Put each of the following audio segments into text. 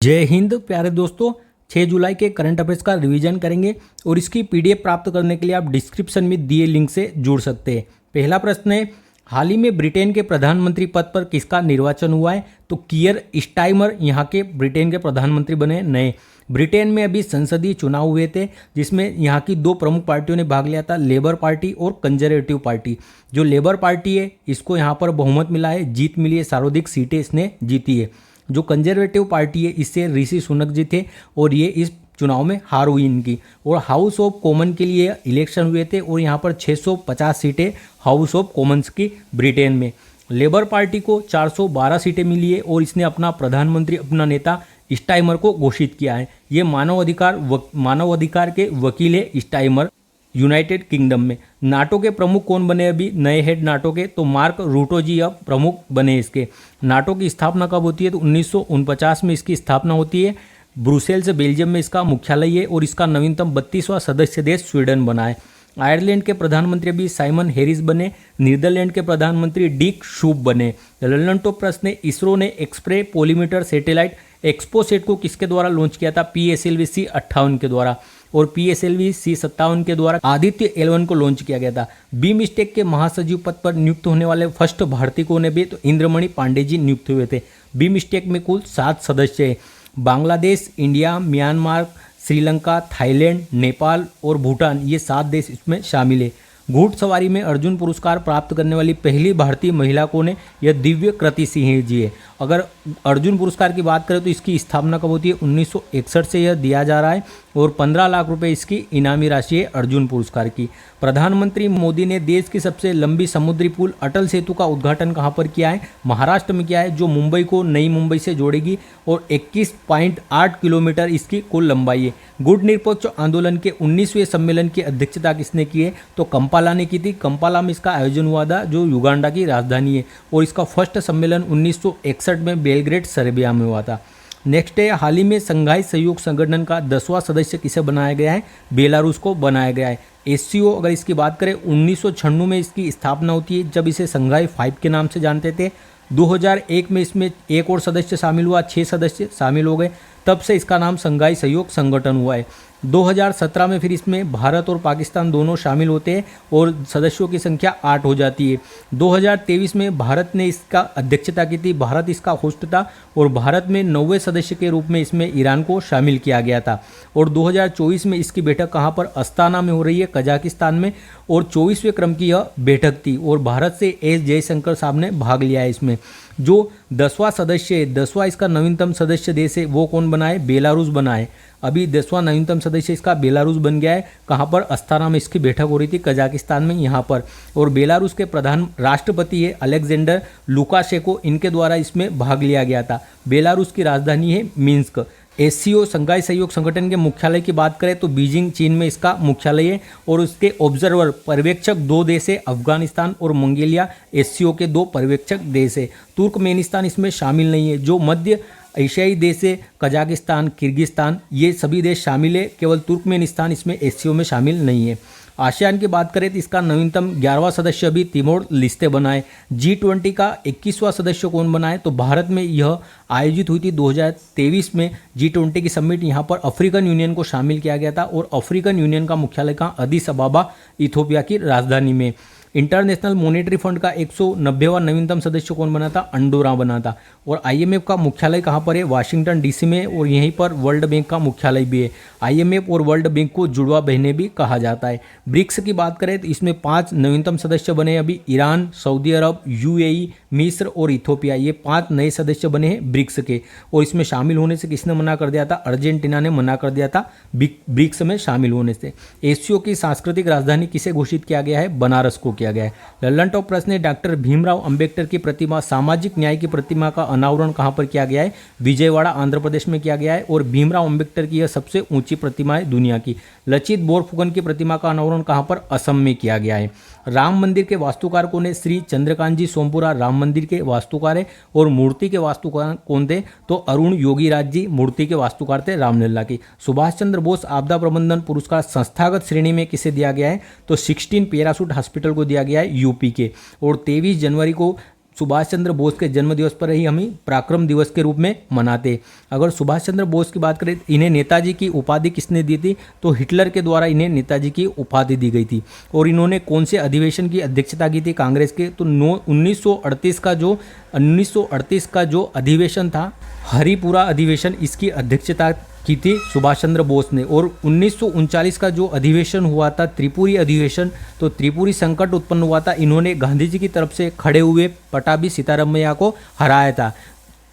जय हिंद प्यारे दोस्तों। 6 जुलाई के करंट अफेयर्स का रिवीजन करेंगे और इसकी पीडीएफ प्राप्त करने के लिए आप डिस्क्रिप्शन में दिए लिंक से जुड़ सकते हैं। पहला प्रश्न है, हाल ही में ब्रिटेन के प्रधानमंत्री पद पर किसका निर्वाचन हुआ है? तो कियर स्टाइमर यहाँ के ब्रिटेन के प्रधानमंत्री बने नए। ब्रिटेन में अभी संसदीय चुनाव हुए थे जिसमें यहाँ की दो प्रमुख पार्टियों ने भाग लिया था, लेबर पार्टी और कंजर्वेटिव पार्टी। जो लेबर पार्टी है इसको यहाँ पर बहुमत मिला है, जीत मिली है, सर्वाधिक सीटें इसने जीती है। जो कंजर्वेटिव पार्टी है इससे ऋषि सुनक जी थे और ये इस चुनाव में हार हुई इनकी। और हाउस ऑफ कॉमन के लिए इलेक्शन हुए थे और यहाँ पर 650 सीटें हाउस ऑफ कॉमन्स की ब्रिटेन में। लेबर पार्टी को 412 सीटें मिली है और इसने अपना प्रधानमंत्री, अपना नेता स्टाइमर को घोषित किया है। ये मानव अधिकार के वकील है स्टाइमर यूनाइटेड किंगडम में। नाटो के प्रमुख कौन बने अभी नए हेड नाटो के? तो मार्क रूटो जी अब प्रमुख बने इसके। नाटो की स्थापना कब होती है? तो 1949 में इसकी स्थापना होती है। ब्रुसेल्स बेल्जियम में इसका मुख्यालय है और इसका नवीनतम 32वां सदस्य देश स्वीडन बना है। आयरलैंड के प्रधानमंत्री अभी साइमन हैरिस बने। नीदरलैंड के प्रधानमंत्री डिक शूप बने। लंदन टॉप प्रश्न है, इसरो ने एक्सप्रे पोलीमीटर सैटेलाइट एक्सपोसेट को किसके द्वारा लॉन्च किया था? PSLV C58 के द्वारा। और PSLV C57 के द्वारा आदित्य L1 को लॉन्च किया गया था। बी स्टेक के महासचिव पद पर नियुक्त होने वाले फर्स्ट भारतीय कौन है भी? तो इंद्रमणि पांडे जी नियुक्त हुए थे। बी स्टेक में कुल 7 सदस्य हैं। Bangladesh, India, Myanmar, Sri Lanka, Thailand, Nepal और भूटान, ये 7 देश इसमें शामिल है। घुड़सवारी में अर्जुन पुरस्कार प्राप्त करने वाली पहली भारतीय महिला कौन है? यह दिव्य कृति सिंह जी है। अगर अर्जुन पुरस्कार की बात करें तो इसकी स्थापना कब होती है? 1961 से यह दिया जा रहा है और 15 लाख रुपए इसकी इनामी राशि है अर्जुन पुरस्कार की। प्रधानमंत्री मोदी ने देश की सबसे लंबी समुद्री पुल अटल सेतु का उद्घाटन कहाँ पर किया है? महाराष्ट्र में किया है, जो मुंबई को नई मुंबई से जोड़ेगी और 21.8 किलोमीटर इसकी कुल लंबाई है। गुट निरपेक्ष आंदोलन के 19वें सम्मेलन की अध्यक्षता किसने की है? तो कंपाला ने की थी। कंपाला में इसका आयोजन हुआ था जो युगांडा की राजधानी है और इसका फर्स्ट सम्मेलन 1961 में बेलग्रेड सर्बिया में हुआ था। नेक्स्ट है, हाल ही में संघाई सहयोग संगठन का 10वां सदस्य किसे बनाया गया है? बेलारूस को बनाया गया है। SCO अगर इसकी बात करें 1996 में इसकी स्थापना होती है, जब इसे संघाई 5 के नाम से जानते थे। 2001 में इसमें एक और सदस्य शामिल हुआ, 6 सदस्य शामिल हो गए, तब से इसका नाम संघाई सहयोग संगठन हुआ है। 2017 में फिर इसमें भारत और पाकिस्तान दोनों शामिल होते हैं और सदस्यों की संख्या 8 हो जाती है। 2023 में भारत ने इसका अध्यक्षता की थी, भारत इसका होस्ट था और भारत में 9वें सदस्य के रूप में इसमें ईरान को शामिल किया गया था। और 2024 में इसकी बैठक कहाँ पर? अस्ताना में हो रही है, कजाकिस्तान में, और 24वें क्रम की यह बैठक थी और भारत से S जयशंकर साहब ने भाग लिया है इसमें। जो 10वां सदस्य है, 10वां इसका नवीनतम सदस्य देश है, वो कौन बना है? बेलारूस बना है। अभी 10वां नवीनतम सदस्य इसका बेलारूस बन गया है। कहाँ पर? अस्ताना में इसकी बैठक हो रही थी, कजाकिस्तान में, यहाँ पर। और बेलारूस के प्रधान राष्ट्रपति है अलेक्जेंडर लुकाशेंको, इनके द्वारा इसमें भाग लिया गया था। बेलारूस की राजधानी है मिन्स्क। SCO संघाई सहयोग संगठन के मुख्यालय की बात करें तो बीजिंग चीन में इसका मुख्यालय है और उसके ऑब्जर्वर पर्यवेक्षक 2 देश है, अफगानिस्तान और मंगोलिया SCO के 2 पर्यवेक्षक देश है। तुर्कमेनिस्तान इसमें शामिल नहीं है। जो मध्य एशियाई देश है, कजाकिस्तान, किर्गिस्तान, ये सभी देश शामिल है, केवल तुर्कमेनिस्तान इसमें SCO में शामिल नहीं है। आसियान की बात करें तो इसका नवीनतम 11वां सदस्य अभी तिमोर लिस्ते बना है। G20 का 21वां सदस्य कौन बना है? तो भारत में यह आयोजित हुई थी 2023 में G20 की समिट। यहाँ पर अफ्रीकन यूनियन को शामिल किया गया था और अफ्रीकन यूनियन का मुख्यालय कहाँ? अदिस अबाबा, इथोपिया की राजधानी में। इंटरनेशनल मॉनेटरी फंड का 190वां नवीनतम सदस्य कौन बना था? अंडोरा बना था। और IMF का मुख्यालय कहाँ पर है? वाशिंगटन DC में, और यहीं पर वर्ल्ड बैंक का मुख्यालय भी है। IMF और वर्ल्ड बैंक को जुड़वा बहनें भी कहा जाता है। ब्रिक्स की बात करें तो इसमें 5 नवीनतम सदस्य बने अभी, ईरान, सऊदी अरब, UAE, मिस्र और इथोपिया, ये 5 नए सदस्य बने हैं ब्रिक्स के। और इसमें शामिल होने से किसने मना कर दिया था? अर्जेंटीना ने मना कर दिया था ब्रिक्स में शामिल होने से। SCO की सांस्कृतिक राजधानी किसे घोषित किया गया है? बनारस को किया गया है। लल्लन टॉप प्रश्न है, डॉक्टर भीमराव अंबेडकर की प्रतिमा, सामाजिक न्याय की प्रतिमा का अनावरण कहाँ पर किया गया है? विजयवाड़ा, आंध्र प्रदेश में किया गया है और भीमराव अंबेडकर की यह सबसे ऊंची प्रतिमा है दुनिया की। लचित बोरफुकन की प्रतिमा का अनावरण कहाँ पर? असम में किया गया है। राम मंदिर के वास्तुकार कौन है? श्री चंद्रकांत जी सोमपुरा राम मंदिर के वास्तुकार है। और मूर्ति के वास्तुकार कौन थे? तो अरुण योगीराज जी मूर्ति के वास्तुकार थे रामलला की। सुभाष चंद्र बोस आपदा प्रबंधन पुरस्कार संस्थागत श्रेणी में किसे दिया गया है? तो 16 पैराशूट हॉस्पिटल को दिया गया है, यूपी के। और 23 जनवरी को सुभाष चंद्र बोस के जन्म दिवस पर ही हम पराक्रम दिवस के रूप में मनाते। अगर सुभाष चंद्र बोस की बात करें, इन्हें नेताजी की उपाधि किसने दी थी, तो हिटलर के द्वारा इन्हें नेताजी की उपाधि दी गई थी। और इन्होंने कौन से अधिवेशन की अध्यक्षता की थी कांग्रेस के, तो 1938 का जो अधिवेशन था, हरिपुरा अधिवेशन, इसकी अध्यक्षता की थी सुभाष चंद्र बोस ने। और 1939 का जो अधिवेशन हुआ था, त्रिपुरी अधिवेशन, तो त्रिपुरी संकट उत्पन्न हुआ था, इन्होंने गांधी जी की तरफ से खड़े हुए पटाभी सीतारामैया को हराया था।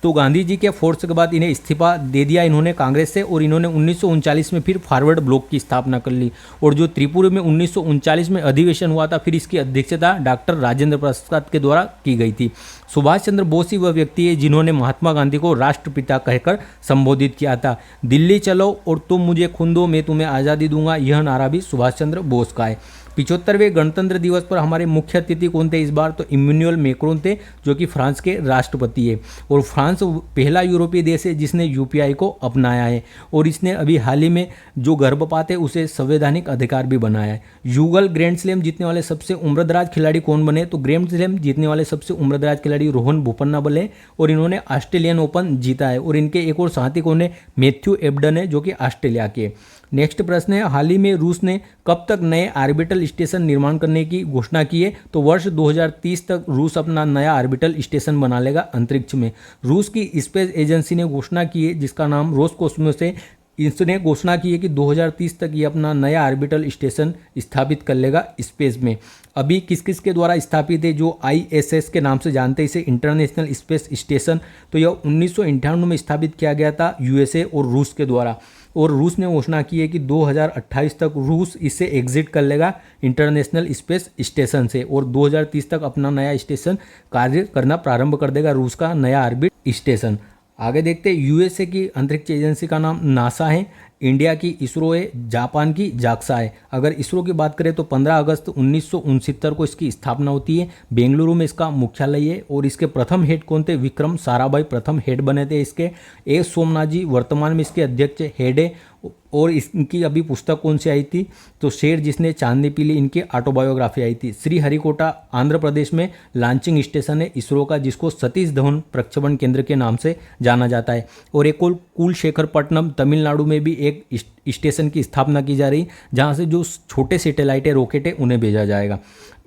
तो गांधी जी के फोर्स के बाद इन्हें इस्तीफा दे दिया इन्होंने कांग्रेस से, और इन्होंने 1939 में फिर फॉरवर्ड ब्लॉक की स्थापना कर ली। और जो त्रिपुरा में 1939 में अधिवेशन हुआ था, फिर इसकी अध्यक्षता डॉक्टर राजेंद्र प्रसाद के द्वारा की गई थी। सुभाष चंद्र बोस ही वह व्यक्ति है जिन्होंने महात्मा गांधी को राष्ट्रपिता कहकर संबोधित किया था। दिल्ली चलो और तुम मुझे खून दो, मैं तुम्हें आज़ादी दूंगा, यह नारा भी सुभाष चंद्र बोस का है। 75वें गणतंत्र दिवस पर हमारे मुख्य अतिथि कौन थे इस बार, तो इमैनुअल मैक्रोन थे, जो कि फ्रांस के राष्ट्रपति है। और फ्रांस पहला यूरोपीय देश है जिसने यूपीआई को अपनाया है। और इसने अभी हाल ही में जो गर्भपात है उसे संवैधानिक अधिकार भी बनाया है। युगल ग्रैंड स्लैम जीतने वाले सबसे उम्रदराज खिलाड़ी कौन बने, तो ग्रैंड स्लैम जीतने वाले सबसे उम्रदराज खिलाड़ी रोहन बोपन्ना बने, और इन्होंने ऑस्ट्रेलियन ओपन जीता है। और इनके एक और साथी कौन है, मैथ्यू एबडन है, जो कि ऑस्ट्रेलिया के। नेक्स्ट प्रश्न है, हाल ही में रूस ने कब तक नए ऑर्बिटल स्टेशन निर्माण करने की घोषणा की है, तो वर्ष 2030 तक रूस अपना नया ऑर्बिटल स्टेशन बना लेगा अंतरिक्ष में। रूस की स्पेस एजेंसी ने घोषणा की है, जिसका नाम रोसकोस्मोस है। इसने घोषणा की है कि 2030 तक ये अपना नया ऑर्बिटल स्टेशन स्थापित कर लेगा स्पेस में। अभी किस किस के द्वारा स्थापित है, जो ISS के नाम से जानते हैं इसे, इंटरनेशनल स्पेस स्टेशन, तो यह 1998 में स्थापित किया गया था USA और रूस के द्वारा। और रूस ने घोषणा की है कि 2028 तक रूस इससे एग्जिट कर लेगा इंटरनेशनल स्पेस स्टेशन से, और 2030 तक अपना नया स्टेशन कार्य करना प्रारंभ कर देगा, रूस का नया ऑर्बिट स्टेशन। आगे देखते हैं, USA की अंतरिक्ष एजेंसी का नाम नासा है, इंडिया की इसरो है, जापान की जाक्सा है। अगर इसरो की बात करें तो 15 अगस्त 1969 को इसकी स्थापना होती है, बेंगलुरु में इसका मुख्यालय है। और इसके प्रथम हेड कौन थे, विक्रम साराभाई प्रथम हेड बने थे इसके। एस सोमनाथ जी वर्तमान में इसके अध्यक्ष हेड है। और इनकी अभी पुस्तक कौन सी आई थी, तो शेर जिसने चांदनी पी ली, इनकी ऑटोबायोग्राफी आई थी। श्रीहरिकोटा आंध्र प्रदेश में लॉन्चिंग स्टेशन है इसरो का, जिसको सतीश धवन प्रक्षेपण केंद्र के नाम से जाना जाता है। और एक और कुलशेखरपट्टनम तमिलनाडु में भी एक स्टेशन की स्थापना की जा रही, जहाँ से जो छोटे सैटेलाइट है, रॉकेट है, उन्हें भेजा जाएगा।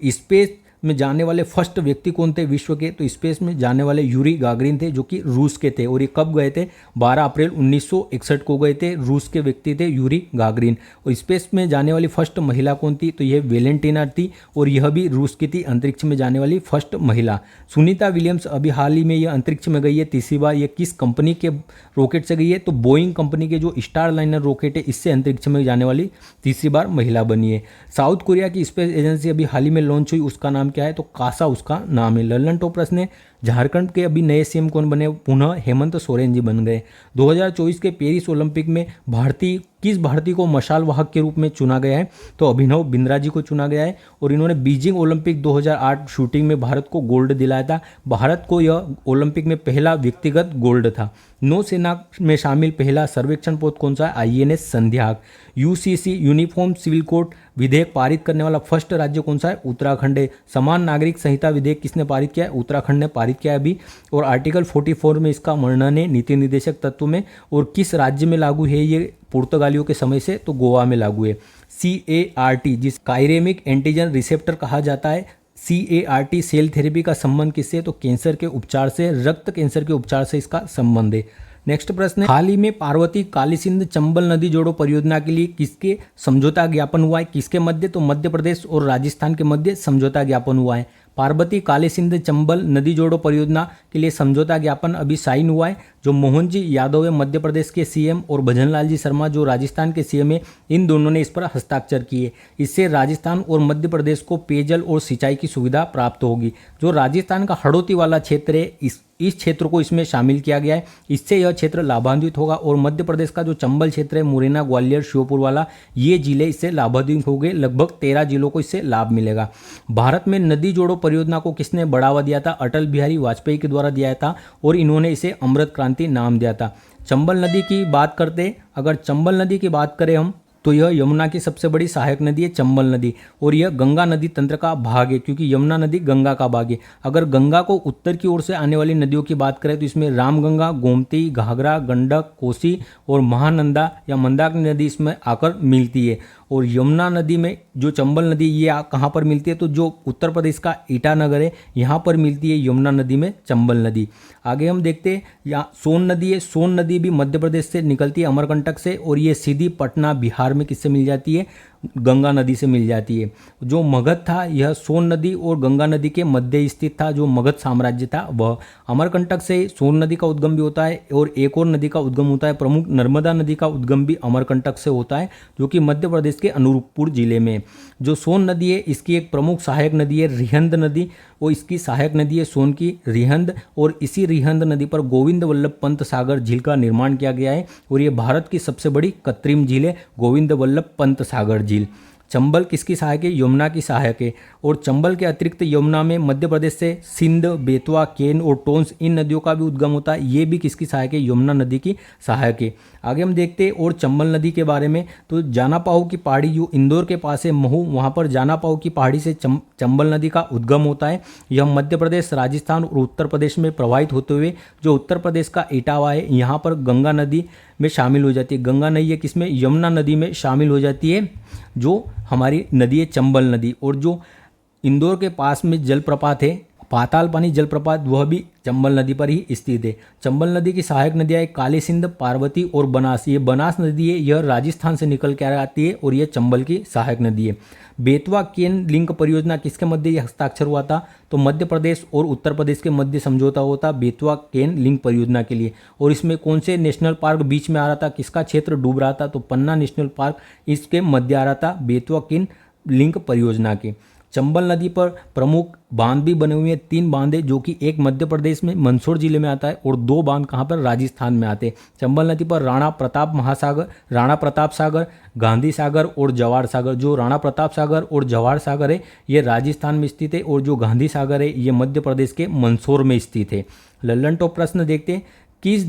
स्पेस में जाने वाले फर्स्ट व्यक्ति कौन थे विश्व के, तो स्पेस में जाने वाले यूरी गागरिन थे, जो कि रूस के थे। और ये कब गए थे, 12 अप्रैल 1961 को गए थे। रूस के व्यक्ति थे यूरी गागरिन। और स्पेस में जाने वाली फर्स्ट महिला कौन थी, तो यह वेलेंटिना थी, और यह भी रूस की थी, अंतरिक्ष में जाने वाली फर्स्ट महिला। सुनीता विलियम्स अभी हाल ही में यह अंतरिक्ष में गई है तीसरी बार। ये किस कंपनी के रॉकेट से गई है, तो बोइंग कंपनी के जो स्टार लाइनर रॉकेट है, इससे अंतरिक्ष में जाने वाली तीसरी बार महिला बनी है। साउथ कोरिया की स्पेस एजेंसी अभी हाल ही में लॉन्च हुई, उसका नाम क्या है, तो कासा उसका नाम है। ललन टॉप प्रश्न है, झारखंड के अभी नए सीएम कौन बने, पुनः हेमंत सोरेन जी बन गए। 2024 के पेरिस ओलंपिक में किस भारतीय को मशाल वाहक के रूप में चुना गया है, तो अभिनव बिंद्रा जी को चुना गया है। और इन्होंने बीजिंग ओलंपिक 2008 शूटिंग में भारत को गोल्ड दिलाया था। भारत को यह ओलंपिक में पहला व्यक्तिगत गोल्ड था। नौसेना में शामिल पहला सर्वेक्षण पोत कौन सा है, INS संध्याक। UCC यूनिफॉर्म सिविल कोड विधेयक पारित करने वाला फर्स्ट राज्य कौन सा है, उत्तराखंड है। समान नागरिक संहिता विधेयक किसने पारित किया है, उत्तराखंड ने पारित किया है अभी। और आर्टिकल 44 में इसका वर्णन है नीति निर्देशक तत्व में। और किस राज्य में लागू है ये, पुर्तगालियों के समय से, तो गोवा में लागू है। CAR-T जिस कायरेमिक एंटीजन रिसेप्टर कहा जाता है, CAR-T सेल थेरेपी का संबंध किससे, तो कैंसर के उपचार से, रक्त कैंसर के उपचार से इसका संबंध है। नेक्स्ट प्रश्न है, हाल ही में पार्वती कालीसिंध चंबल नदी जोड़ो परियोजना के लिए किसके समझौता ज्ञापन हुआ है, किसके मध्य, तो मध्य प्रदेश और राजस्थान के मध्य समझौता ज्ञापन हुआ है। पार्वती कालीसिंध चंबल नदी जोड़ो परियोजना के लिए समझौता ज्ञापन अभी साइन हुआ है। जो मोहन जी यादव है मध्य प्रदेश के CM, और भजनलाल जी शर्मा जो राजस्थान के CM है, इन दोनों ने इस पर हस्ताक्षर किए। इससे राजस्थान और मध्य प्रदेश को पेयजल और सिंचाई की सुविधा प्राप्त होगी। जो राजस्थान का हड़ौती वाला क्षेत्र है, इस क्षेत्र को इसमें शामिल किया गया है। इससे यह क्षेत्र लाभान्वित होगा। और मध्य प्रदेश का जो चंबल क्षेत्र है, मुरैना, ग्वालियर, श्योपुर वाला, ये जिले इससे लाभान्वित होंगे। लगभग 13 जिलों को इससे लाभ मिलेगा। भारत में नदी जोड़ो परियोजना को किसने बढ़ावा दिया था, अटल बिहारी वाजपेयी के द्वारा दिया था, और इन्होंने इसे अमृत क्रांति नाम दिया था। चंबल नदी की बात करते, अगर चंबल नदी की बात करें हम, तो यह यमुना की सबसे बड़ी सहायक नदी है चंबल नदी, और यह गंगा नदी तंत्र का भाग है क्योंकि यमुना नदी गंगा का भाग है। अगर गंगा को उत्तर की ओर से आने वाली नदियों की बात करें तो इसमें रामगंगा, गोमती, घाघरा, गंडक, कोसी और महानंदा या मंदाकिनी नदी इसमें आकर मिलती है। और यमुना नदी में जो चंबल नदी ये कहाँ पर मिलती है, तो जो उत्तर प्रदेश का ईटानगर है यहाँ पर मिलती है यमुना नदी में चंबल नदी। आगे हम देखते हैं यहाँ सोन नदी है। सोन नदी भी मध्य प्रदेश से निकलती है अमरकंटक से, और ये सीधी पटना बिहार में किससे मिल जाती है, गंगा नदी से मिल जाती है। जो मगध था यह सोन नदी और गंगा नदी के मध्य स्थित था। जो मगध साम्राज्य था वह अमरकंटक से सोन नदी का उद्गम भी होता है, और एक और नदी का उद्गम होता है प्रमुख नर्मदा नदी का उद्गम भी अमरकंटक से होता है, जो कि मध्य प्रदेश के अनूपपुर जिले में। जो सोन नदी है इसकी एक प्रमुख सहायक नदी है रिहंद नदी, और इसकी सहायक नदी है सोन की रिहंद, और इसी रिहंद नदी पर गोविंद वल्लभ पंत सागर झील का निर्माण किया गया है, और ये भारत की सबसे बड़ी कृत्रिम झील है गोविंद वल्लभ पंत सागर झील। चंबल किसकी सहायक है, यमुना की सहायक है। और चंबल के अतिरिक्त यमुना में मध्य प्रदेश से सिंध, बेतवा, केन और टोंस इन नदियों का भी उद्गम होता है, ये भी किसकी सहायक है, यमुना नदी की सहायक है। आगे हम देखते हैं और चंबल नदी के बारे में। तो जाना पाऊ की पहाड़ी जो इंदौर के पास है महू, वहाँ पर जाना पाऊ की पहाड़ी से चंबल नदी का उद्गम होता है। यह मध्य प्रदेश, राजस्थान और उत्तर प्रदेश में प्रवाहित होते हुए जो उत्तर प्रदेश का इटावा है यहाँ पर गंगा नदी में शामिल हो जाती है। गंगा नहीं है किसमें, यमुना नदी में शामिल हो जाती है, जो हमारी नदी है चंबल नदी। और जो इंदौर के पास में जलप्रपात है पाताल पानी जलप्रपात, वह भी चंबल नदी पर ही स्थित है। चंबल नदी की सहायक नदियाँ है काली सिंध, पार्वती और बनास। ये बनास नदी है, यह राजस्थान से निकल कर आती है और यह चंबल की सहायक नदी है। बेतवा केन लिंक परियोजना किसके मध्य ये हस्ताक्षर हुआ था, तो मध्य प्रदेश और उत्तर प्रदेश के मध्य समझौता हुआ था बेतवा केन लिंक परियोजना के लिए। और इसमें कौन से नेशनल पार्क बीच में आ रहा था, किसका क्षेत्र डूब रहा था, तो पन्ना नेशनल पार्क इसके मध्य आ रहा था बेतवा केन लिंक परियोजना के। चंबल नदी पर प्रमुख बांध भी बने हुए हैं, 3 बांध है, जो कि एक मध्य प्रदेश में मंदसौर जिले में आता है और 2 बांध कहाँ पर, राजस्थान में आते हैं। चंबल नदी पर राणा प्रताप सागर, गांधी सागर और जवाहर सागर। जो राणा प्रताप सागर और जवाहर सागर है ये राजस्थान में स्थित है, और जो गांधी सागर है ये मध्य प्रदेश के मंदसौर में स्थित है। लल्लन टॉप प्रश्न देखते हैं, किस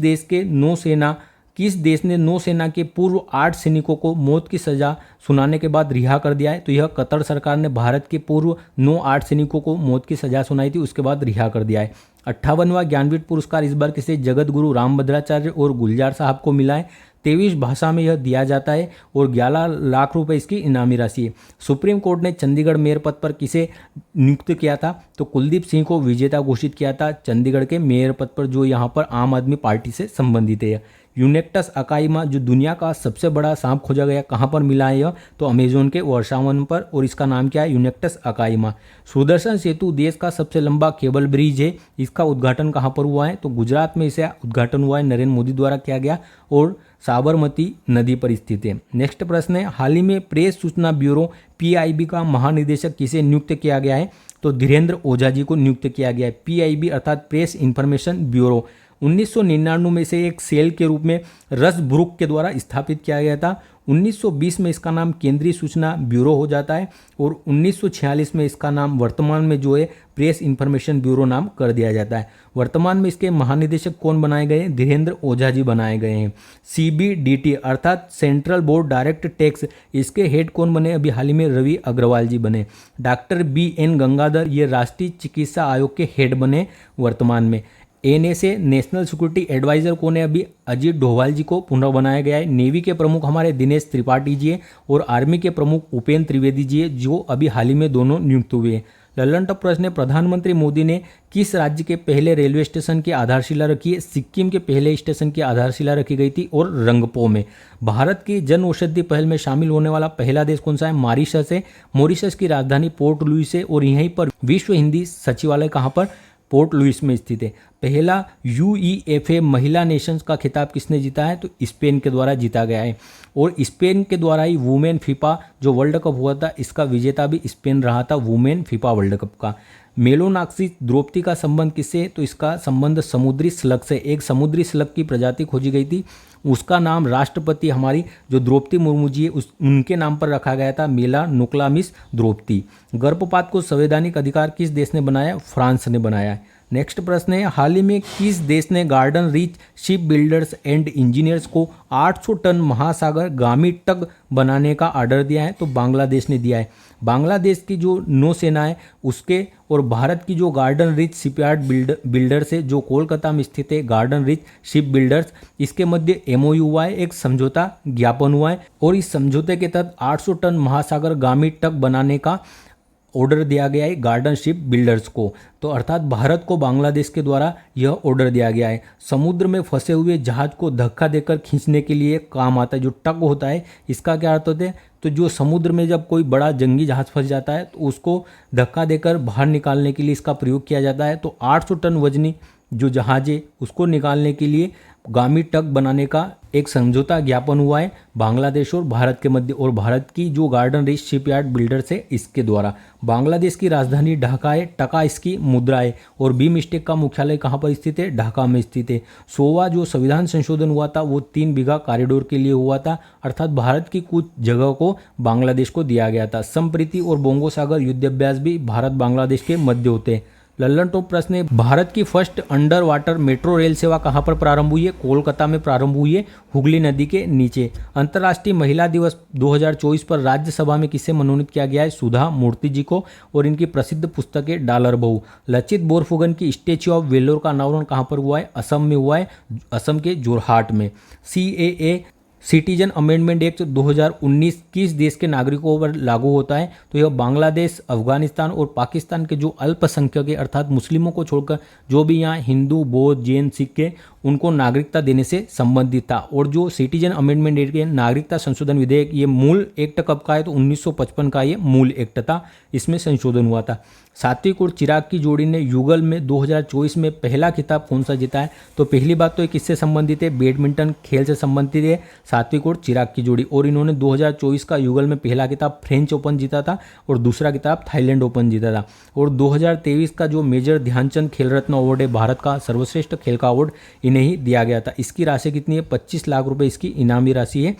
देश ने नौसेना के पूर्व 8 सैनिकों को मौत की सजा सुनाने के बाद रिहा कर दिया है, तो यह कतर सरकार ने भारत के पूर्व 8 सैनिकों को मौत की सजा सुनाई थी, उसके बाद रिहा कर दिया है। 58वां ज्ञानपीठ पुरस्कार इस बार किसे, जगत गुरु रामभद्राचार्य और गुलजार साहब को मिला है। 23 भाषा में यह दिया जाता है और 11 लाख रुपए इसकी इनामी राशि है। सुप्रीम कोर्ट ने चंडीगढ़ मेयर पद पर किसे नियुक्त किया था, तो कुलदीप सिंह को विजेता घोषित किया था चंडीगढ़ के मेयर पद पर, जो यहाँ पर आम आदमी पार्टी से संबंधित है। यूनेक्टस अकाइमा जो दुनिया का सबसे बड़ा सांप खोजा गया, कहाँ पर मिला है यह, तो अमेजोन के वर्षावन पर, और इसका नाम क्या है, यूनेक्टस अकाइमा। सुदर्शन सेतु देश का सबसे लंबा केबल ब्रिज है, इसका उद्घाटन कहाँ पर हुआ है, तो गुजरात में इसे उद्घाटन हुआ है, नरेंद्र मोदी द्वारा किया गया, और साबरमती नदी पर स्थित है। नेक्स्ट प्रश्न है, हाल ही में प्रेस सूचना ब्यूरो PIB का महानिदेशक किसे नियुक्त किया गया है, तो धीरेन्द्र ओझा जी को नियुक्त किया गया है। PIB अर्थात प्रेस इंफॉर्मेशन ब्यूरो 1999 में से एक सेल के रूप में रसब्रुक के द्वारा स्थापित किया गया था। 1920 में इसका नाम केंद्रीय सूचना ब्यूरो हो जाता है, और 1946 में इसका नाम वर्तमान में जो है प्रेस इंफॉर्मेशन ब्यूरो नाम कर दिया जाता है। वर्तमान में इसके महानिदेशक कौन बनाए गए हैं, धीरेन्द्र ओझा जी बनाए गए हैं। CBDT अर्थात सेंट्रल बोर्ड डायरेक्ट टैक्स, इसके हेड कौन बने, अभी हाल ही में रवि अग्रवाल जी बने। डॉक्टर BN गंगाधर ये राष्ट्रीय चिकित्सा आयोग के हेड बने वर्तमान में। NSA नेशनल सिक्योरिटी एडवाइजर कौन है, अभी अजीत डोभाल जी को पुनः बनाया गया है। नेवी के प्रमुख हमारे दिनेश त्रिपाठी जी हैं, और आर्मी के प्रमुख उपेंद्र त्रिवेदी जी है, जो अभी हाल ही में दोनों नियुक्त हुए हैं। लल्लन टॉप प्रश्न है, प्रधानमंत्री मोदी ने किस राज्य के पहले रेलवे स्टेशन की आधारशिला रखी है, सिक्किम के पहले स्टेशन की आधारशिला रखी गई थी, और रंगपो में। भारत की जन औषधि पहल में शामिल होने वाला पहला देश कौन सा है, मॉरिशस है। मॉरिशस की राजधानी पोर्ट लुइस है, और यहीं पर विश्व हिंदी सचिवालय कहाँ पर, पोर्ट लुइस में स्थित है। पहला UEFA महिला नेशंस का खिताब किसने जीता है, तो स्पेन के द्वारा जीता गया है, और स्पेन के द्वारा ही वुमेन फीफा जो वर्ल्ड कप हुआ था इसका विजेता भी स्पेन रहा था, वुमेन फीफा वर्ल्ड कप का। मेलोनाक्सिस द्रौपदी का संबंध किससे, तो इसका संबंध समुद्री स्लग से, एक समुद्री स्लग की प्रजाति खोजी गई थी, उसका नाम राष्ट्रपति हमारी जो द्रौपदी मुर्मू जी है उनके नाम पर रखा गया था, मेलानोक्लामिस द्रौपदी। गर्भपात को संवैधानिक अधिकार किस देश ने बनाया, फ्रांस ने बनाया है। नेक्स्ट प्रश्न है, हाल ही में किस देश ने garden reach ship builders and engineers को 800 टन महासागर गामी टग बनाने का ऑर्डर दिया है? तो बांग्लादेश ने दिया है। बांग्लादेश की जो नौसेना है उसके और भारत की जो गार्डन रीच शिपयार्ड बिल्डर्स है जो कोलकाता में स्थित है, गार्डन रीच शिप बिल्डर्स, इसके मध्य एमओयू हुआ है, एक समझौता ज्ञापन हुआ है और इस समझौते के तहत 800 टन महासागर गामी टग बनाने का ऑर्डर दिया गया है गार्डन शिप बिल्डर्स को। तो अर्थात भारत को बांग्लादेश के द्वारा यह ऑर्डर दिया गया है। समुद्र में फंसे हुए जहाज को धक्का देकर खींचने के लिए काम आता है। जो टग होता है इसका क्या अर्थ होता है? तो जो समुद्र में जब कोई बड़ा जंगी जहाज फंस जाता है तो उसको धक्का देकर बाहर निकालने के लिए इसका प्रयोग किया जाता है। तो 800 टन वजनी जो जहाज है उसको निकालने के लिए गामी टग बनाने का एक समझौता ज्ञापन हुआ है बांग्लादेश और भारत के मध्य, और भारत की जो गार्डन रीच शिपयार्ड बिल्डर्स है इसके द्वारा। बांग्लादेश की राजधानी ढाका है, टका इसकी मुद्रा है और बीमस्टेक का मुख्यालय कहाँ पर स्थित है? ढाका में स्थित है। 100वां जो संविधान संशोधन हुआ था वो 3 बीघा कॉरिडोर के लिए हुआ था, अर्थात भारत की कुछ जगह को बांग्लादेश को दिया गया था। संप्रीति और बोंगो सागर युद्धाभ्यास भी भारत बांग्लादेश के मध्य होते हैं। लल्लन टॉप प्रश्न है, भारत की first under water metro rail सेवा कहाँ पर प्रारंभ हुई है? कोलकाता में प्रारंभ हुई है, हुगली नदी के नीचे। अंतर्राष्ट्रीय महिला दिवस 2024 पर राज्यसभा में किसे मनोनीत किया गया है? सुधा मूर्ति जी को, और इनकी प्रसिद्ध पुस्तक है डॉलर बहू। लचित बोरफुकन की स्टैच्यू ऑफ वेलोर का अनावरण कहाँ पर हुआ है? असम में हुआ है, असम के जोरहाट में। CAA सिटीजन अमेंडमेंट एक्ट 2019 किस देश के नागरिकों पर लागू होता है? तो यह बांग्लादेश, अफगानिस्तान और पाकिस्तान के जो अल्पसंख्यक है अर्थात मुस्लिमों को छोड़कर जो भी यहाँ हिंदू, बौद्ध, जैन, सिख के उनको नागरिकता देने से संबंधित था। और जो सिटीजन अमेंडमेंट एक्ट है, नागरिकता संशोधन विधेयक, ये मूल एक्ट कब का है? तो 1955 का ये मूल एक्ट था, इसमें संशोधन हुआ था। सात्विक और चिराग की जोड़ी ने युगल में 2024 में पहला खिताब कौन सा जीता है? तो पहली बात तो ये किससे संबंधित है? बैडमिंटन खेल से संबंधित है सात्विक और चिराग की जोड़ी, और इन्होंने 2024 का युगल में पहला खिताब फ्रेंच ओपन जीता था और दूसरा खिताब थाईलैंड ओपन जीता था। और 2023 का जो मेजर ध्यानचंद खेल रत्न अवार्ड है, भारत का सर्वश्रेष्ठ खेल का अवार्ड इन्हें ही दिया गया था। इसकी राशि कितनी है? 25 लाख रुपए इसकी इनामी राशि है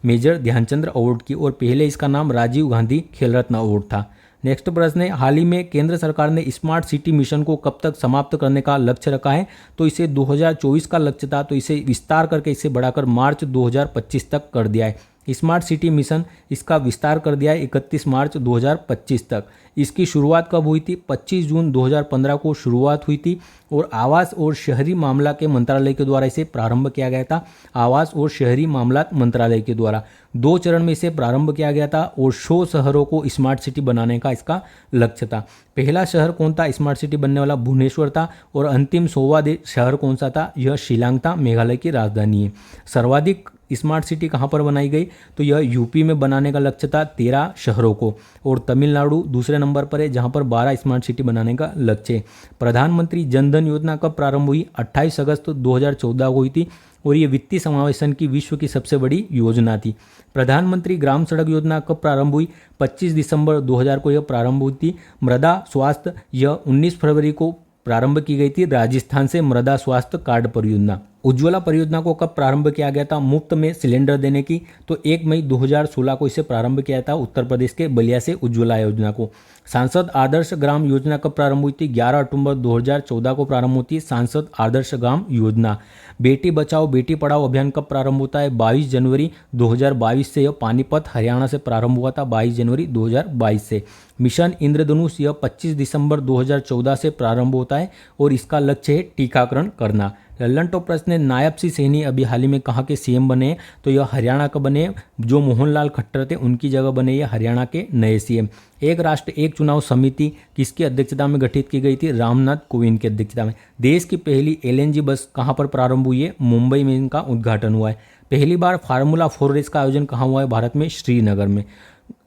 मेजर ध्यानचंद अवार्ड की, और पहले इसका नाम राजीव गांधी खेल रत्न अवार्ड था। नेक्स्ट प्रश्न है, हाल ही में केंद्र सरकार ने स्मार्ट सिटी मिशन को कब तक समाप्त करने का लक्ष्य रखा है? तो इसे 2024 का लक्ष्य था, तो इसे विस्तार करके इसे बढ़ाकर मार्च 2025 तक कर दिया है। स्मार्ट सिटी मिशन इसका विस्तार कर दिया है 31 मार्च 2025 तक। इसकी शुरुआत कब हुई थी? 25 जून 2015 को शुरुआत हुई थी और आवास और शहरी मामला के मंत्रालय के द्वारा इसे प्रारंभ किया गया था। आवास और शहरी मामला मंत्रालय के द्वारा 2 चरण में इसे प्रारंभ किया गया था और 100 शहरों को स्मार्ट सिटी बनाने का इसका लक्ष्य था। पहला शहर कौन था स्मार्ट सिटी बनने वाला? भुवनेश्वर था, और अंतिम 100वां शहर कौन सा था? यह शिलांग था, मेघालय की राजधानी है। सर्वाधिक स्मार्ट सिटी कहाँ पर बनाई गई? तो यह यूपी में बनाने का लक्ष्य था 13 शहरों को, और तमिलनाडु दूसरे नंबर पर है जहाँ पर 12 स्मार्ट सिटी बनाने का लक्ष्य है। प्रधानमंत्री जनधन योजना कब प्रारंभ हुई? 28 अगस्त 2014 को हुई थी, और ये वित्तीय समावेशन की विश्व की सबसे बड़ी योजना थी। प्रधानमंत्री ग्राम सड़क योजना कब प्रारंभ हुई? 25 दिसंबर 2000 को यह प्रारंभ हुई थी। मृदा स्वास्थ्य यह 19 फरवरी को प्रारंभ की गई थी राजस्थान से मृदा स्वास्थ्य कार्ड परियोजना। उज्ज्वला परियोजना को कब प्रारंभ किया गया था मुफ्त में सिलेंडर देने की? तो 1 मई 2016 को इसे प्रारंभ किया था उत्तर प्रदेश के बलिया से उज्ज्वला योजना को। सांसद आदर्श ग्राम योजना कब प्रारंभ हुई थी? 11 अक्टूबर 2014 को प्रारंभ होती है सांसद आदर्श ग्राम योजना। बेटी बचाओ बेटी पढ़ाओ अभियान कब प्रारंभ होता है? 22 जनवरी 2022 से। यह पानीपत हरियाणा से प्रारंभ हुआ था 22 जनवरी 2022 से। मिशन इंद्रधनुष यह 25 दिसंबर 2014 से प्रारंभ होता है और इसका लक्ष्य है टीकाकरण करना। लल्लन टॉप प्रश्न है, नायब सिंह सैनी अभी हाल ही में कहाँ के सीएम बने? तो यह हरियाणा का बने। जो मोहनलाल खट्टर थे उनकी जगह बने ये हरियाणा के नए सीएम। एक राष्ट्र एक चुनाव समिति किसकी अध्यक्षता में गठित की गई थी? रामनाथ कोविंद की अध्यक्षता में। देश की पहली LNG बस कहाँ पर प्रारंभ हुई है? मुंबई में इनका उद्घाटन हुआ है। पहली बार फार्मूला 4 रेस का आयोजन कहाँ हुआ है? भारत में श्रीनगर में।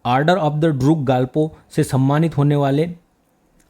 ऑर्डर ऑफ द ड्रूक गाल्पो से सम्मानित होने वाले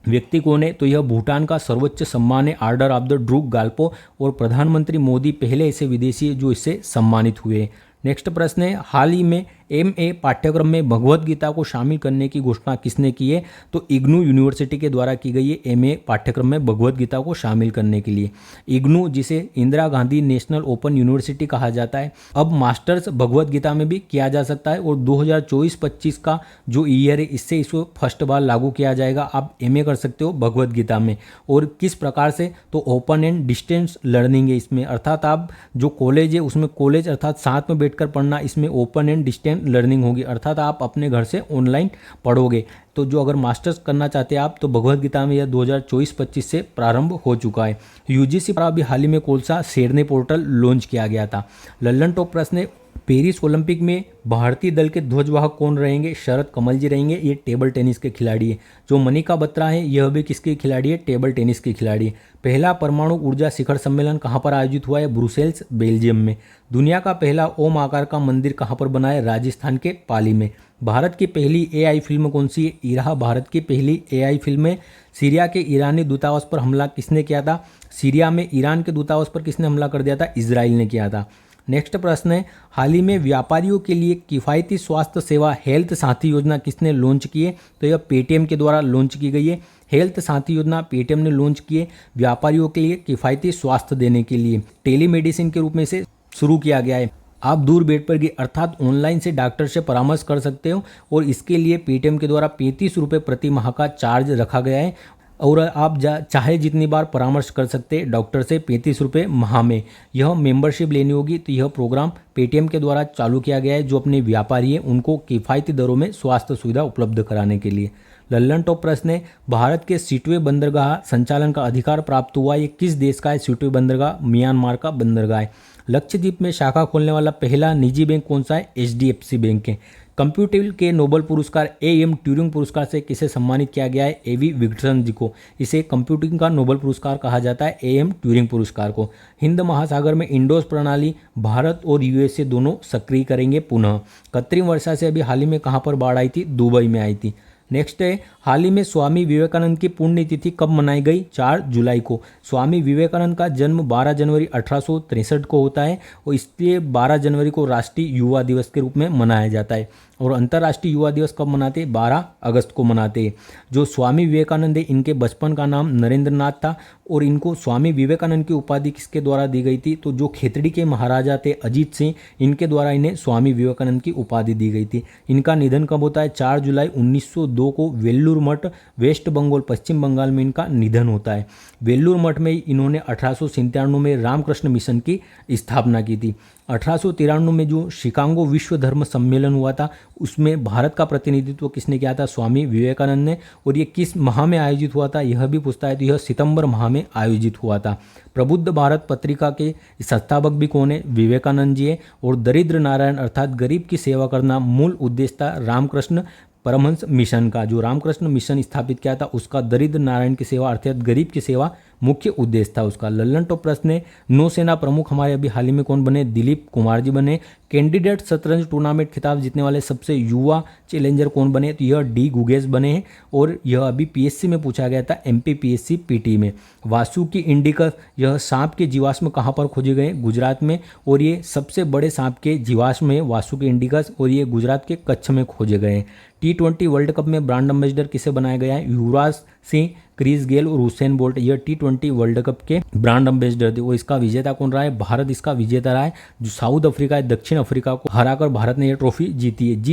व्यक्ति कौन है? तो यह भूटान का सर्वोच्च सम्मान है ऑर्डर ऑफ द ड्रूक गाल्पो, और प्रधानमंत्री मोदी पहले ऐसे विदेशी जो इससे सम्मानित हुए। नेक्स्ट प्रश्न है, हाल ही में MA पाठ्यक्रम में भगवत गीता को शामिल करने की घोषणा किसने की है? तो इग्नू यूनिवर्सिटी के द्वारा की गई है MA पाठ्यक्रम में भगवत गीता को शामिल करने के लिए। इग्नू, जिसे Indira Gandhi national open university कहा जाता है, अब मास्टर्स भगवत गीता में भी किया जा सकता है और 2024-25 का जो ईयर है इससे इसको फर्स्ट बार लागू किया जाएगा। आप MA कर सकते हो भगवत गीता में। और किस प्रकार से? तो ओपन एंड डिस्टेंस लर्निंग है इसमें, अर्थात आप जो कॉलेज है उसमें कॉलेज अर्थात साथ में बैठकर पढ़ना, इसमें ओपन एंड डिस्टेंस लर्निंग होगी, अर्थात आप अपने घर से ऑनलाइन पढ़ोगे। तो जो अगर मास्टर्स करना चाहते हैं आप, तो भगवत गीता में यह 2024-25 से प्रारंभ हो चुका है। UGC पर अभी हाल ही में कौन सा शेरने पोर्टल लॉन्च किया गया था? लल्लन टॉप प्रश्न है, पेरिस ओलंपिक में भारतीय दल के ध्वजवाहक कौन रहेंगे? शरद कमल जी रहेंगे, ये टेबल टेनिस के खिलाड़ी है। जो मनिका बत्रा है यह भी किसके खिलाड़ी है? टेबल टेनिस की खिलाड़ी है। पहला परमाणु ऊर्जा शिखर सम्मेलन कहाँ पर आयोजित हुआ है? ब्रुसेल्स, बेल्जियम में। दुनिया का पहला ओम आकार का मंदिर कहाँ पर बना है? राजस्थान के पाली में। भारत की पहली AI फिल्म कौन सी है? इराह भारत की पहली AI फिल्म है। सीरिया के ईरानी दूतावास पर हमला किसने किया था? सीरिया में ईरान के दूतावास पर किसने हमला कर दिया था? इजराइल ने किया था। नेक्स्ट प्रश्न है, हाल ही में व्यापारियों के लिए किफ़ायती स्वास्थ्य सेवा हेल्थ साथी योजना किसने लॉन्च की है? तो यह पेटीएम के द्वारा लॉन्च की गई है। हेल्थ साथी योजना पेटीएम ने लॉन्च की है व्यापारियों के लिए किफ़ायती स्वास्थ्य देने के लिए। टेलीमेडिसिन के रूप में इसे शुरू किया गया है। आप दूर बेड पर अर्थात ऑनलाइन से डॉक्टर से परामर्श कर सकते हो और इसके लिए पेटीएम के द्वारा 35 रुपये प्रति माह का चार्ज रखा गया है और आप चाहे जितनी बार परामर्श कर सकते हैं डॉक्टर से 35 रुपये माह में। यह मेंबरशिप लेनी होगी, तो यह प्रोग्राम पेटीएम के द्वारा चालू किया गया है। जो अपने व्यापारी हैं उनको किफ़ायती दरों में स्वास्थ्य सुविधा उपलब्ध कराने के लिए। लल्लन टॉप प्रश्न है, भारत के सिटवे बंदरगाह संचालन का अधिकार प्राप्त हुआ ये किस देश का है? सिटवे बंदरगाह म्यांमार का बंदरगाह है। लक्षद्वीप में शाखा खोलने वाला पहला निजी बैंक कौन सा है? HDFC बैंक है। कंप्यूटर के नोबेल पुरस्कार AM ट्यूरिंग पुरस्कार से किसे सम्मानित किया गया है? AV विक्टरसन जी को। इसे कंप्यूटिंग का नोबेल पुरस्कार कहा जाता है, AM ट्यूरिंग पुरस्कार को। हिंद महासागर में इंडोज प्रणाली भारत और USA दोनों सक्रिय करेंगे पुनः। कृत्रिम वर्षा से अभी हाल ही में कहाँ पर बाढ़ आई थी? दुबई में आई थी। नेक्स्ट है, हाल ही में स्वामी विवेकानंद की पुण्यतिथि कब मनाई गई? 4 जुलाई को। स्वामी विवेकानंद का जन्म 12 जनवरी 1863 को होता है और इसलिए 12 जनवरी को राष्ट्रीय युवा दिवस के रूप में मनाया जाता है। और अंतर्राष्ट्रीय युवा दिवस कब मनाते हैं? 12 अगस्त को मनाते हैं। जो स्वामी विवेकानंद है इनके बचपन का नाम नरेंद्र नाथ था और इनको स्वामी विवेकानंद की उपाधि किसके द्वारा दी गई थी? तो जो खेतड़ी के महाराजा थे अजीत सिंह, इनके द्वारा इन्हें स्वामी विवेकानंद की उपाधि दी गई थी। इनका निधन कब होता है? 4 जुलाई 1902 को वेल्लूर मठ, वेस्ट बंगाल, पश्चिम बंगाल में इनका निधन होता है। वेल्लूर मठ में इन्होंने 1897 में रामकृष्ण मिशन की स्थापना की थी। 1893 में जो शिकागो विश्व धर्म सम्मेलन हुआ था उसमें भारत का प्रतिनिधित्व किसने किया था? स्वामी विवेकानंद ने। और ये किस माह में आयोजित हुआ था यह भी पूछता है, तो यह सितंबर माह में आयोजित हुआ था। प्रबुद्ध भारत पत्रिका के संस्थापक भी कौन है? विवेकानंद जी है। और दरिद्र नारायण अर्थात गरीब की सेवा करना मूल उद्देश्य था रामकृष्ण परमहंस मिशन का। जो रामकृष्ण मिशन स्थापित किया था उसका दरिद्र नारायण की सेवा अर्थात गरीब की सेवा मुख्य उद्देश्य था उसका। लल्लन टॉप प्रश्न है, नौसेना प्रमुख हमारे अभी हाल ही में कौन बने? दिलीप कुमार जी बने। कैंडिडेट शतरंज टूर्नामेंट खिताब जीतने वाले सबसे युवा चैलेंजर कौन बने? तो यह डी गुगेस बने हैं और यह अभी PSC में पूछा गया था, MPPSC PT में। वासुकी इंडिकस, यह सांप के जीवाश्म कहाँ पर खोजे गए? गुजरात में। और ये सबसे बड़े सांप के जीवाश्म है वासुकी इंडिकस और ये गुजरात के कच्छ में खोजे गए हैं। T20 वर्ल्ड कप में ब्रांड एम्बेसडर किसे बनाया गया है? युवराज सिंह, क्रिस गेल और हुसैन बोल्ट, यह T20 वर्ल्ड कप के ब्रांड एम्बेसडर थे। और इसका विजेता कौन रहा है? भारत इसका विजेता रहा है। जो साउथ अफ्रीका है, दक्षिण अफ्रीका को हराकर भारत ने यह ट्रॉफी जीती है।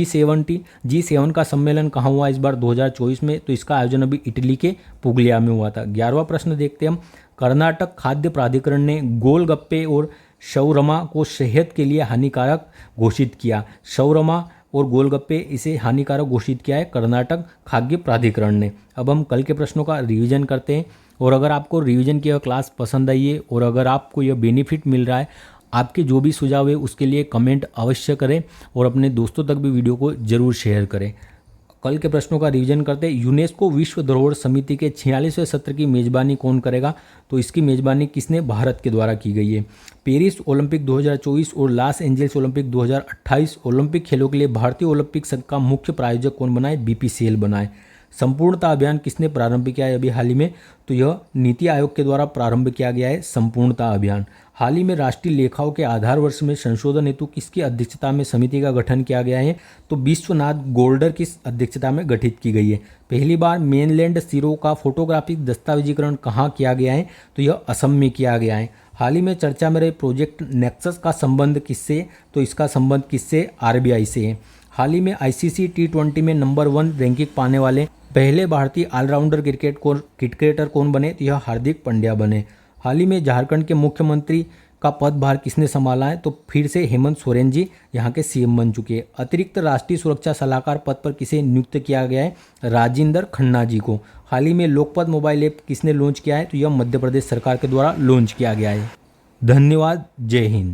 G7 का सम्मेलन कहाँ हुआ इस बार 2024 में? तो इसका आयोजन अभी इटली के पुगलिया में हुआ था। 11वां प्रश्न देखते हैं हम। कर्नाटक खाद्य प्राधिकरण ने गोलगप्पे और शवरमा को सेहत के लिए हानिकारक घोषित किया। शवरमा और गोलगप्पे इसे हानिकारक घोषित किया है कर्नाटक खाद्य प्राधिकरण ने। अब हम कल के प्रश्नों का रिवीजन करते हैं और अगर आपको रिवीजन की यह क्लास पसंद आई है और अगर आपको यह बेनिफिट मिल रहा है, आपके जो भी सुझाव है उसके लिए कमेंट अवश्य करें और अपने दोस्तों तक भी वीडियो को जरूर शेयर करें। कल के प्रश्नों का रिवीजन करते हैं। यूनेस्को विश्व धरोहर समिति के 46वें सत्र की मेजबानी कौन करेगा? तो इसकी मेजबानी किसने? भारत के द्वारा की गई है। पेरिस ओलंपिक 2024 और लॉस एंजल्स ओलंपिक 2028 ओलंपिक खेलों के लिए भारतीय ओलंपिक संघ का मुख्य प्रायोजक कौन बनाए? BPCL बनाए। संपूर्णता अभियान किसने प्रारंभ किया है अभी हाल ही में, तो यह नीति आयोग के द्वारा प्रारंभ किया गया है संपूर्णता अभियान। हाल ही में राष्ट्रीय लेखाओं के आधार वर्ष में संशोधन हेतु किसकी अध्यक्षता में समिति का गठन किया गया है, तो विश्वनाथ गोल्डर की अध्यक्षता में गठित की गई है। पहली बार मेनलैंड सिरों का फोटोग्राफिक दस्तावेजीकरण कहाँ किया गया है, तो यह असम में किया गया है। हाल ही में चर्चा में रहे प्रोजेक्ट नेक्सस का संबंध किससे, तो इसका संबंध किससे, आरबीआई से है। हाल ही में आईसीसी T20 में नंबर 1 रैंकिंग पाने वाले पहले भारतीय ऑलराउंडर क्रिकेटर कौन बने, तो यह हार्दिक पांड्या बने। हाल ही में झारखंड के मुख्यमंत्री का पदभार किसने संभाला है, तो फिर से हेमंत सोरेन जी यहाँ के सीएम बन चुके हैं। अतिरिक्त राष्ट्रीय सुरक्षा सलाहकार पद पर किसे नियुक्त किया गया है, राजेंद्र खन्ना जी को। हाल ही में लोकपत मोबाइल ऐप किसने लॉन्च किया है, तो यह मध्य प्रदेश सरकार के द्वारा लॉन्च किया गया है। धन्यवाद। जय हिंद।